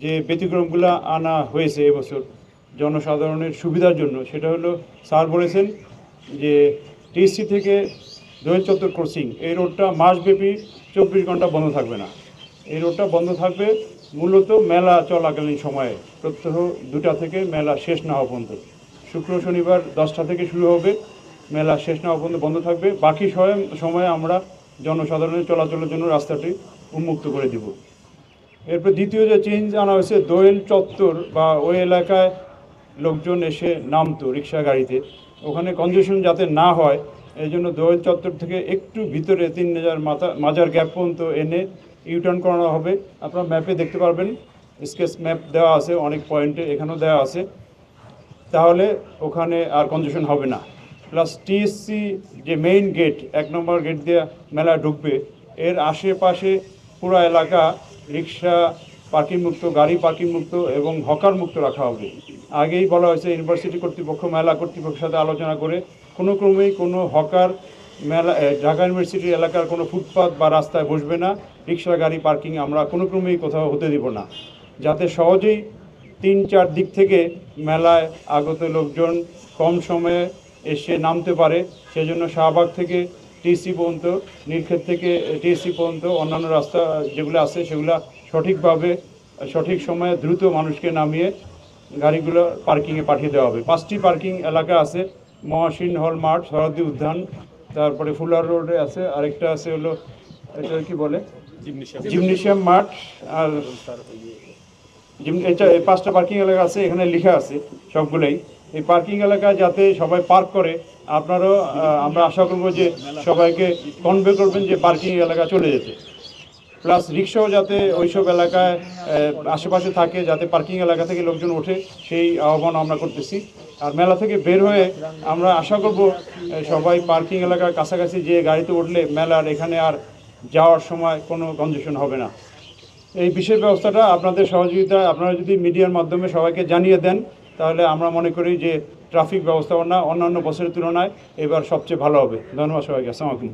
যে ব্যতিক্রমগুলো আনা হয়েছে এবছর জনসাধারণের সুবিধার জন্য, সেটা হলো স্যার বলেছেন যে টিএসসি থেকে দোয়েল চত্বর ক্রসিং এই রোডটা মাসব্যাপী 24 ঘন্টা বন্ধ থাকবে না। এই রোডটা বন্ধ থাকবে মূলত মেলা চলাকালীন সময়ে, প্রত্যহ 2টা থেকে মেলা শেষ না হওয়া পর্যন্ত। শুক্র শনিবার 10টা থেকে শুরু হবে, মেলা শেষ না হওয়া পর্যন্ত বন্ধ থাকবে। বাকি সময়ে আমরা জনসাধারণের চলাচলের জন্য রাস্তাটি উন্মুক্ত করে দিব। এরপর দ্বিতীয় যে চেঞ্জ আনা হয়েছে, দোয়েল চত্বর বা ওই এলাকায় লোকজন এসে নামতো রিক্সা গাড়িতে, ওখানে কনজেশন যাতে না হয় এই জন্য দোয়েল চত্বর থেকে একটু ভিতরে 3000 মাজার গ্যাপ পর্যন্ত এনে ইউটার্ন করানো হবে। আপনারা ম্যাপে দেখতে পারবেন, স্কেচ ম্যাপ দেওয়া আছে অনেক পয়েন্টে, এখানেও দেওয়া আছে। তাহলে ওখানে আর কনজেশন হবে না। প্লাস টিএসসি যে মেইন গেট 1 নম্বর গেট দিয়ে মেলা ঢুকবে, এর আশেপাশে পুরো এলাকা রিক্সা পার্কিং মুক্ত, গাড়ি পার্কিং মুক্ত এবং হকার মুক্ত রাখা হবে। আগেই বলা হয়েছে ইউনিভার্সিটি কর্তৃপক্ষ মেলা কর্তৃপক্ষের সাথে আলোচনা করে কোনো ক্রমেই কোনো হকার ঢাকা ইউনিভার্সিটির এলাকার কোনো ফুটপাথ বা রাস্তায় বসবে না। রিক্সা গাড়ি পার্কিং আমরা কোনো ক্রমেই কোথাও হতে দেব না, যাতে সহজেই 3-4 দিক থেকে মেলায় আগত লোকজন কম সময়ে এসে নামতে পারে। সেজন্য শাহবাগ থেকে টিএসসি পর্যন্ত, নীলক্ষেত থেকে টিএসসি পর্যন্ত অন্যান্য রাস্তা যেগুলো আছে সেগুলো সঠিকভাবে সঠিক সময়ে দ্রুত মানুষকে নামিয়ে গাড়িগুলো পার্কিংয়ে পাঠিয়ে দেওয়া হবে। 5টি পার্কিং এলাকা আছে, মহাসিন হল মাঠ, সরদি উদ্যান, তারপরে ফুলার রোডে আছে, আরেকটা আছে হলো এটা কি বলে জিমনেশিয়াম মাঠ, আর এটা 5টা পার্কিং এলাকা আছে, এখানে লেখা আছে সবগুলোই। এই পার্কিং এলাকায় যাতে সবাই পার্ক করে, আপনারাও আমরা আশা করব যে সবাইকে কনভে করবেন যে পার্কিং এলাকা চলে যেতে। প্লাস রিক্সাও যাতে ওইসব এলাকায় আশেপাশে থাকে, যাতে পার্কিং এলাকা থেকে লোকজন ওঠে, সেই আহ্বান আমরা করতেছি। আর মেলা থেকে বের হয়ে আমরা আশা করব সবাই পার্কিং এলাকার কাছাকাছি যে গাড়িতে উঠলে মেলার এখানে আর যাওয়ার সময় কোনো কনজেশন হবে না। এই বিশেষ ব্যবস্থাটা আপনাদের সহযোগিতা আপনারা যদি মিডিয়ার মাধ্যমে সবাইকে জানিয়ে দেন, তাহলে আমরা মনে করি যে ট্রাফিক ব্যবস্থাপনা অন্যান্য বছরের তুলনায় এবার সবচেয়ে ভালো হবে। ধন্যবাদ সবাইকে। আসসালামু আলাইকুম।